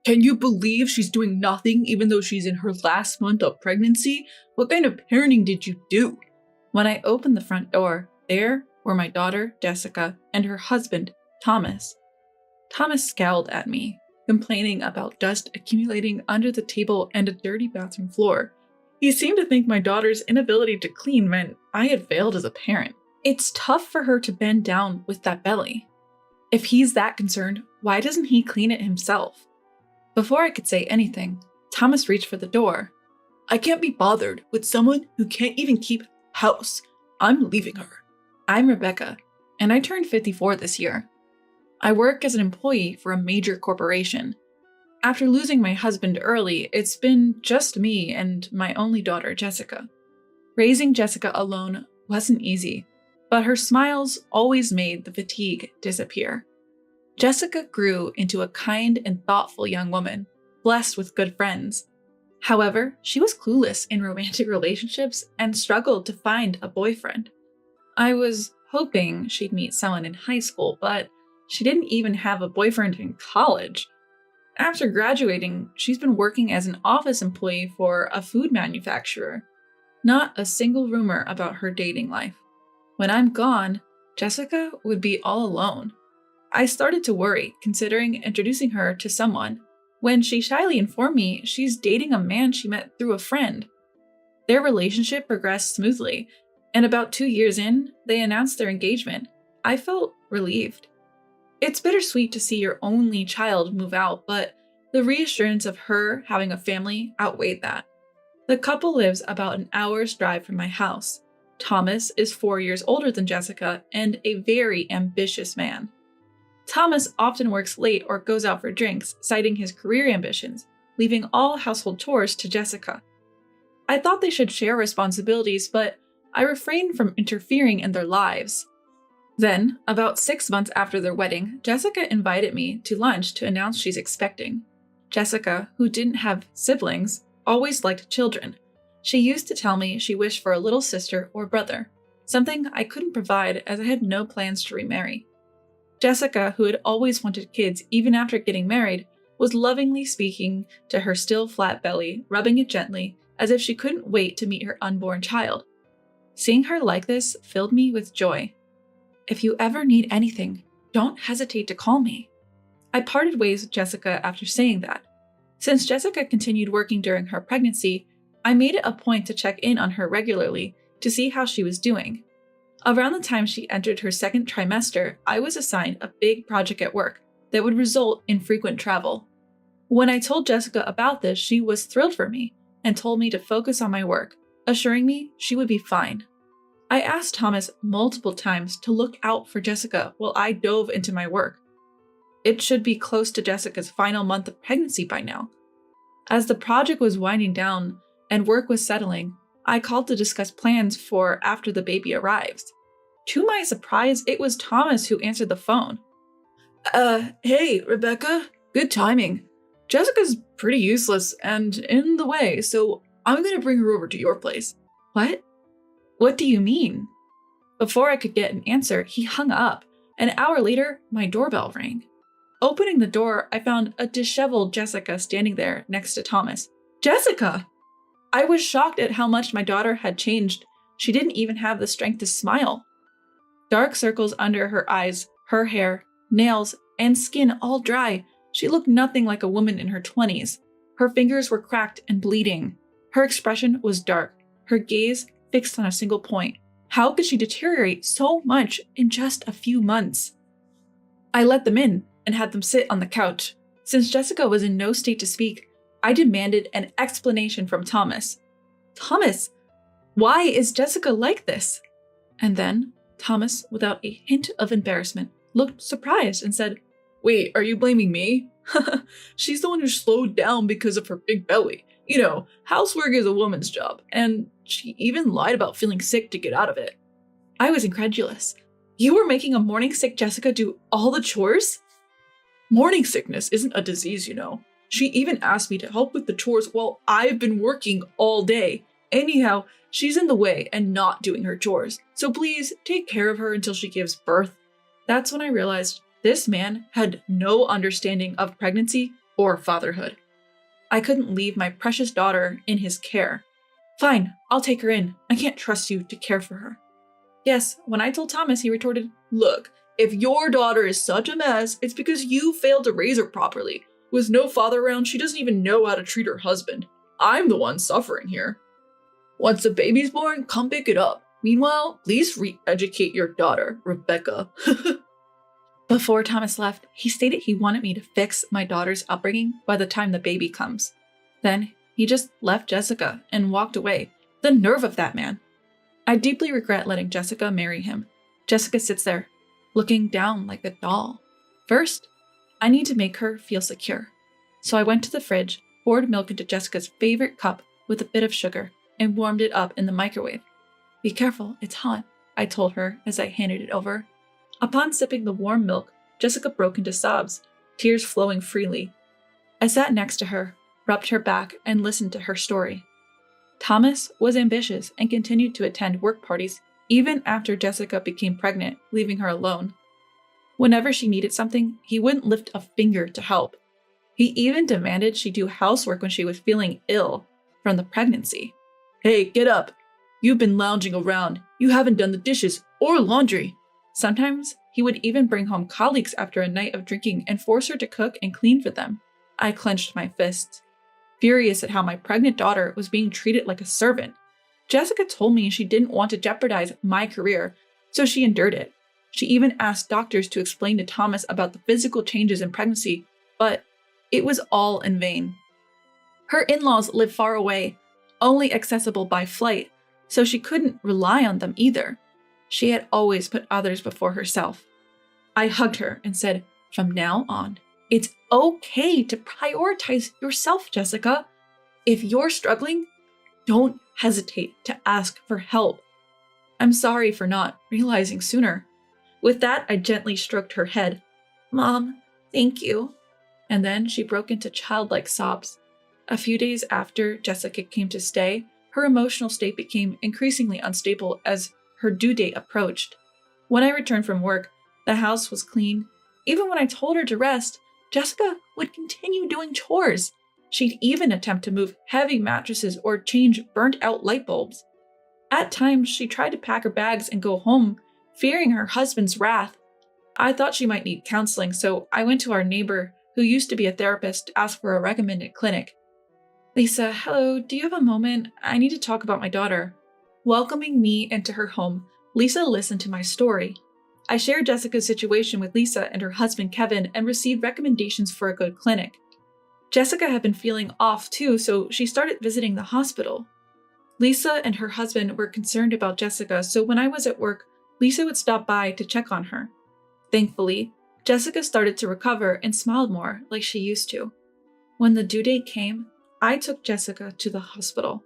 Can you believe she's doing nothing even though she's in her last month of pregnancy? What kind of parenting did you do? When I opened the front door, there were my daughter, Jessica, and her husband, Thomas. Thomas scowled at me, complaining about dust accumulating under the table and a dirty bathroom floor. He seemed to think my daughter's inability to clean meant I had failed as a parent. It's tough for her to bend down with that belly. If he's that concerned, why doesn't he clean it himself? Before I could say anything, Thomas reached for the door. I can't be bothered with someone who can't even keep house. I'm leaving her. I'm Rebecca, and I turned 54 this year. I work as an employee for a major corporation. After losing my husband early, it's been just me and my only daughter, Jessica. Raising Jessica alone wasn't easy, but her smiles always made the fatigue disappear. Jessica grew into a kind and thoughtful young woman, blessed with good friends. However, she was clueless in romantic relationships and struggled to find a boyfriend. I was hoping she'd meet someone in high school, but she didn't even have a boyfriend in college. After graduating, she's been working as an office employee for a food manufacturer. Not a single rumor about her dating life. When I'm gone, Jessica would be all alone. I started to worry, considering introducing her to someone, when she shyly informed me she's dating a man she met through a friend. Their relationship progressed smoothly, and about 2 years in, they announced their engagement. I felt relieved. It's bittersweet to see your only child move out, but the reassurance of her having a family outweighed that. The couple lives about an hour's drive from my house. Thomas is 4 years older than Jessica and a very ambitious man. Thomas often works late or goes out for drinks, citing his career ambitions, leaving all household chores to Jessica. I thought they should share responsibilities, but I refrained from interfering in their lives. Then, about 6 months after their wedding, Jessica invited me to lunch to announce she's expecting. Jessica, who didn't have siblings, always liked children. She used to tell me she wished for a little sister or brother, something I couldn't provide as I had no plans to remarry. Jessica, who had always wanted kids even after getting married, was lovingly speaking to her still flat belly, rubbing it gently, as if she couldn't wait to meet her unborn child. Seeing her like this filled me with joy. If you ever need anything, don't hesitate to call me. I parted ways with Jessica after saying that. Since Jessica continued working during her pregnancy, I made it a point to check in on her regularly to see how she was doing. Around the time she entered her second trimester, I was assigned a big project at work that would result in frequent travel. When I told Jessica about this, she was thrilled for me and told me to focus on my work, assuring me she would be fine. I asked Thomas multiple times to look out for Jessica while I dove into my work. It should be close to Jessica's final month of pregnancy by now. As the project was winding down and work was settling, I called to discuss plans for after the baby arrives. To my surprise, it was Thomas who answered the phone. Hey, Rebecca. Good timing. Jessica's pretty useless and in the way, so I'm gonna bring her over to your place. What? What do you mean? Before I could get an answer, he hung up. An hour later, my doorbell rang. Opening the door, I found a disheveled Jessica standing there next to Thomas. Jessica! I was shocked at how much my daughter had changed. She didn't even have the strength to smile. Dark circles under her eyes, her hair, nails, and skin all dry. She looked nothing like a woman in her 20s. Her fingers were cracked and bleeding. Her expression was dark, her gaze fixed on a single point. How could she deteriorate so much in just a few months? I let them in and had them sit on the couch. Since Jessica was in no state to speak, I demanded an explanation from Thomas. Thomas, why is Jessica like this? And then Thomas, without a hint of embarrassment, looked surprised and said, Wait, are you blaming me? She's the one who slowed down because of her big belly. You know, housework is a woman's job, and she even lied about feeling sick to get out of it. I was incredulous. You were making a morning sick Jessica do all the chores? Morning sickness isn't a disease, you know. She even asked me to help with the chores while I've been working all day. Anyhow, she's in the way and not doing her chores, so please take care of her until she gives birth. That's when I realized this man had no understanding of pregnancy or fatherhood. I couldn't leave my precious daughter in his care. Fine, I'll take her in. I can't trust you to care for her. Yes, when I told Thomas, he retorted, "Look, if your daughter is such a mess, it's because you failed to raise her properly. With no father around, she doesn't even know how to treat her husband. I'm the one suffering here. Once the baby's born, come pick it up. Meanwhile, please re-educate your daughter, Rebecca." Before Thomas left, he stated he wanted me to fix my daughter's upbringing by the time the baby comes. Then he just left Jessica and walked away. The nerve of that man. I deeply regret letting Jessica marry him. Jessica sits there, looking down like a doll. First, I need to make her feel secure. So I went to the fridge, poured milk into Jessica's favorite cup with a bit of sugar, and warmed it up in the microwave. "Be careful, it's hot," I told her as I handed it over. Upon sipping the warm milk, Jessica broke into sobs, tears flowing freely. I sat next to her, rubbed her back, and listened to her story. Thomas was ambitious and continued to attend work parties even after Jessica became pregnant, leaving her alone. Whenever she needed something, he wouldn't lift a finger to help. He even demanded she do housework when she was feeling ill from the pregnancy. "Hey, get up! You've been lounging around. You haven't done the dishes or laundry." Sometimes he would even bring home colleagues after a night of drinking and force her to cook and clean for them. I clenched my fists, furious at how my pregnant daughter was being treated like a servant. Jessica told me she didn't want to jeopardize my career, so she endured it. She even asked doctors to explain to Thomas about the physical changes in pregnancy, but it was all in vain. Her in-laws lived far away, only accessible by flight, so she couldn't rely on them either. She had always put others before herself. I hugged her and said, "From now on, it's okay to prioritize yourself, Jessica. If you're struggling, don't hesitate to ask for help. I'm sorry for not realizing sooner." With that, I gently stroked her head. "Mom, thank you." And then she broke into childlike sobs. A few days after Jessica came to stay, her emotional state became increasingly unstable as her due date approached. When I returned from work, the house was clean. Even when I told her to rest, Jessica would continue doing chores. She'd even attempt to move heavy mattresses or change burnt-out light bulbs. At times, she tried to pack her bags and go home, fearing her husband's wrath. I thought she might need counseling, so I went to our neighbor, who used to be a therapist, to ask for a recommended clinic. "Lisa, hello, do you have a moment? I need to talk about my daughter." Welcoming me into her home, Lisa listened to my story. I shared Jessica's situation with Lisa and her husband Kevin and received recommendations for a good clinic. Jessica had been feeling off too, so she started visiting the hospital. Lisa and her husband were concerned about Jessica, so when I was at work, Lisa would stop by to check on her. Thankfully, Jessica started to recover and smiled more like she used to. When the due date came, I took Jessica to the hospital.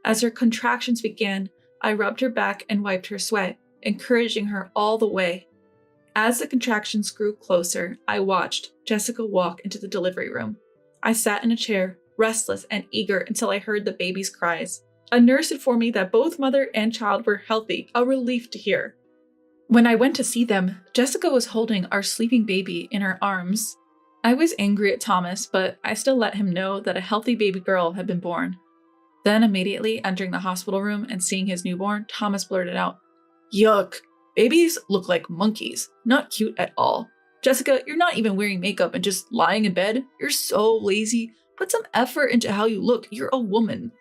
As her contractions began, I rubbed her back and wiped her sweat, encouraging her all the way. As the contractions grew closer, I watched Jessica walk into the delivery room. I sat in a chair, restless and eager until I heard the baby's cries. A nurse informed me that both mother and child were healthy, a relief to hear. When I went to see them, Jessica was holding our sleeping baby in her arms. I was angry at Thomas, but I still let him know that a healthy baby girl had been born. Then immediately entering the hospital room and seeing his newborn, Thomas blurted out, "Yuck, babies look like monkeys, not cute at all. Jessica, you're not even wearing makeup and just lying in bed. You're so lazy. Put some effort into how you look. You're a woman."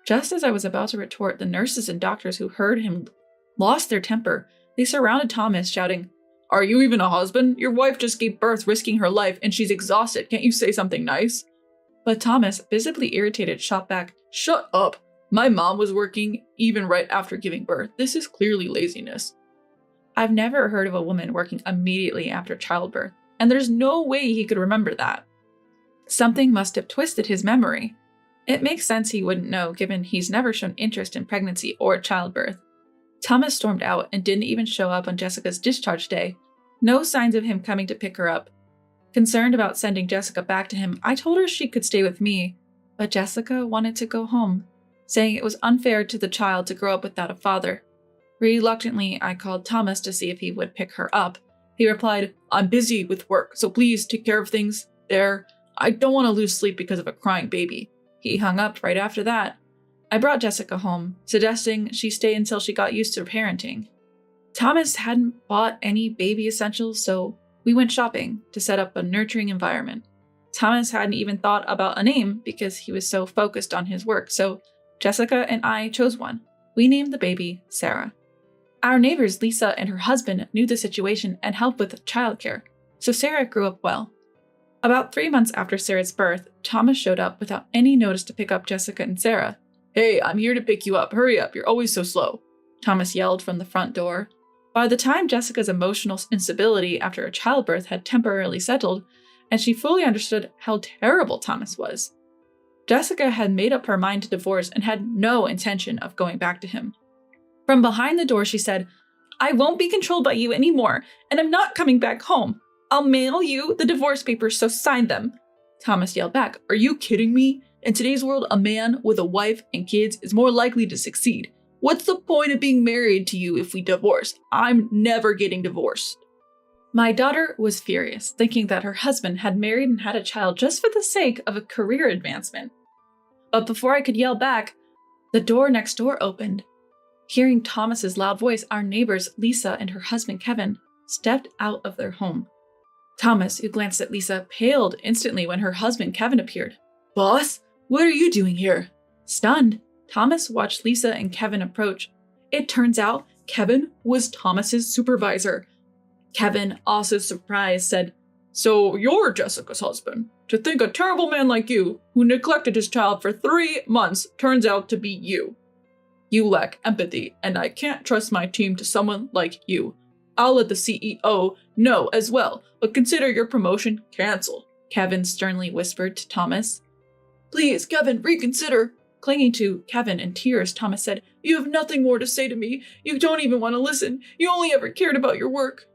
Just as I was about to retort, the nurses and doctors who heard him lost their temper. They surrounded Thomas, shouting, "Are you even a husband? Your wife just gave birth risking her life and she's exhausted. Can't you say something nice?" But Thomas, visibly irritated, shot back, "Shut up. My mom was working even right after giving birth. This is clearly laziness." I've never heard of a woman working immediately after childbirth, and there's no way he could remember that. Something must have twisted his memory. It makes sense he wouldn't know, given he's never shown interest in pregnancy or childbirth. Thomas stormed out and didn't even show up on Jessica's discharge day. No signs of him coming to pick her up. Concerned about sending Jessica back to him, I told her she could stay with me, but Jessica wanted to go home, saying it was unfair to the child to grow up without a father. Reluctantly, I called Thomas to see if he would pick her up. He replied, "I'm busy with work, so please take care of things there. I don't want to lose sleep because of a crying baby." He hung up right after that. I brought Jessica home, suggesting she stay until she got used to parenting. Thomas hadn't bought any baby essentials, so we went shopping to set up a nurturing environment. Thomas hadn't even thought about a name because he was so focused on his work, so Jessica and I chose one. We named the baby Sarah. Our neighbors Lisa and her husband knew the situation and helped with childcare, so Sarah grew up well. About 3 months after Sarah's birth, Thomas showed up without any notice to pick up Jessica and Sarah. "Hey, I'm here to pick you up. Hurry up, you're always so slow," Thomas yelled from the front door. By the time Jessica's emotional instability after her childbirth had temporarily settled, and she fully understood how terrible Thomas was, Jessica had made up her mind to divorce and had no intention of going back to him. From behind the door, she said, "I won't be controlled by you anymore, and I'm not coming back home. I'll mail you the divorce papers, so sign them." Thomas yelled back, "Are you kidding me? In today's world, a man with a wife and kids is more likely to succeed. What's the point of being married to you if we divorce? I'm never getting divorced." My daughter was furious, thinking that her husband had married and had a child just for the sake of a career advancement. But before I could yell back, the door next door opened. Hearing Thomas's loud voice, our neighbors Lisa and her husband Kevin stepped out of their home. Thomas, who glanced at Lisa, paled instantly when her husband Kevin appeared. "Boss, what are you doing here?" Stunned, Thomas watched Lisa and Kevin approach. It turns out Kevin was Thomas's supervisor. Kevin, also surprised, said, "So you're Jessica's husband. To think a terrible man like you, who neglected his child for 3 months, turns out to be you. You lack empathy, and I can't trust my team to someone like you. I'll let the CEO know as well, but consider your promotion canceled," Kevin sternly whispered to Thomas. "Please, Kevin, reconsider." Clinging to Kevin in tears, Thomas said, "You have nothing more to say to me. You don't even want to listen. You only ever cared about your work."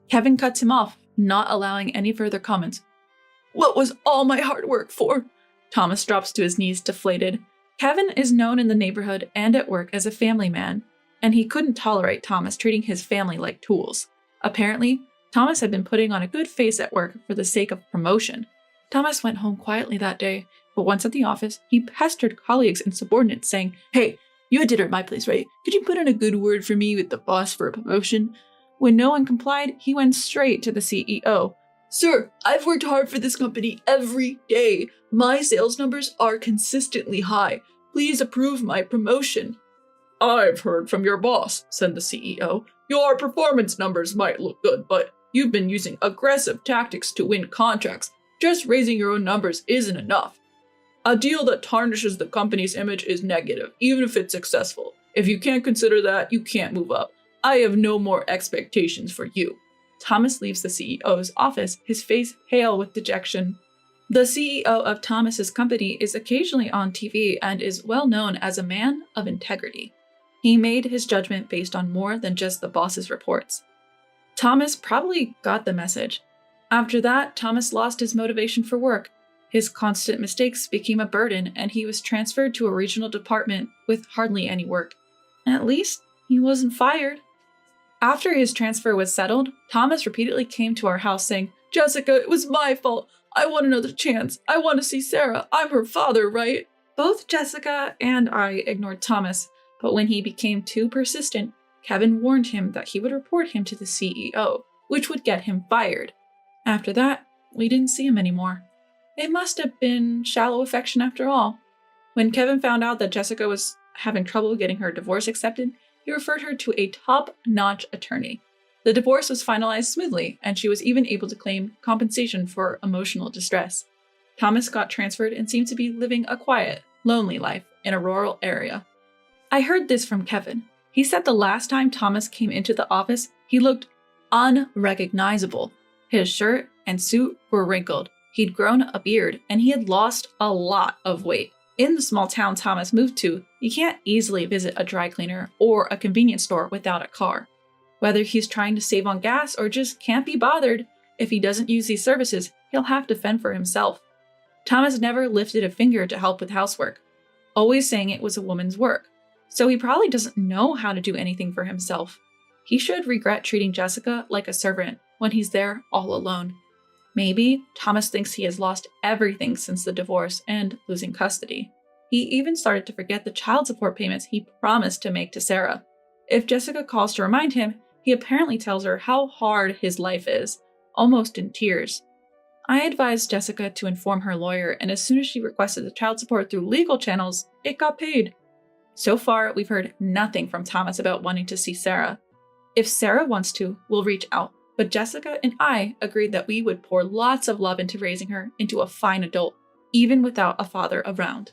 Kevin cuts him off, not allowing any further comments. "What was all my hard work for?" Thomas drops to his knees, deflated. Kevin is known in the neighborhood and at work as a family man, and he couldn't tolerate Thomas treating his family like tools. Apparently, Thomas had been putting on a good face at work for the sake of promotion. Thomas went home quietly that day, but once at the office, he pestered colleagues and subordinates saying, "Hey, you had dinner at my place, right? Could you put in a good word for me with the boss for a promotion?" When no one complied, he went straight to the CEO. "Sir, I've worked hard for this company every day. My sales numbers are consistently high. Please approve my promotion." "I've heard from your boss," said the CEO. "Your performance numbers might look good, but you've been using aggressive tactics to win contracts. Just raising your own numbers isn't enough. A deal that tarnishes the company's image is negative, even if it's successful. If you can't consider that, you can't move up. I have no more expectations for you." Thomas leaves the CEO's office, his face pale with dejection. The CEO of Thomas's company is occasionally on TV and is well known as a man of integrity. He made his judgment based on more than just the boss's reports. Thomas probably got the message. After that, Thomas lost his motivation for work. His constant mistakes became a burden, and he was transferred to a regional department with hardly any work. At least, he wasn't fired. After his transfer was settled, Thomas repeatedly came to our house saying, "Jessica, it was my fault. I want another chance. I want to see Sarah. I'm her father, right?" Both Jessica and I ignored Thomas, but when he became too persistent, Kevin warned him that he would report him to the CEO, which would get him fired. After that, we didn't see him anymore. It must have been shallow affection after all. When Kevin found out that Jessica was having trouble getting her divorce accepted, he referred her to a top-notch attorney. The divorce was finalized smoothly, and she was even able to claim compensation for emotional distress. Thomas got transferred and seemed to be living a quiet, lonely life in a rural area. I heard this from Kevin. He said the last time Thomas came into the office, he looked unrecognizable. His shirt and suit were wrinkled. He'd grown a beard, and he had lost a lot of weight. In the small town Thomas moved to, you can't easily visit a dry cleaner or a convenience store without a car. Whether he's trying to save on gas or just can't be bothered, if he doesn't use these services, he'll have to fend for himself. Thomas never lifted a finger to help with housework, always saying it was a woman's work. So he probably doesn't know how to do anything for himself. He should regret treating Jessica like a servant when he's there all alone. Maybe Thomas thinks he has lost everything since the divorce and losing custody. He even started to forget the child support payments he promised to make to Sarah. If Jessica calls to remind him, he apparently tells her how hard his life is, almost in tears. I advised Jessica to inform her lawyer, and as soon as she requested the child support through legal channels, it got paid. So far, we've heard nothing from Thomas about wanting to see Sarah. If Sarah wants to, we'll reach out, but Jessica and I agreed that we would pour lots of love into raising her into a fine adult, even without a father around.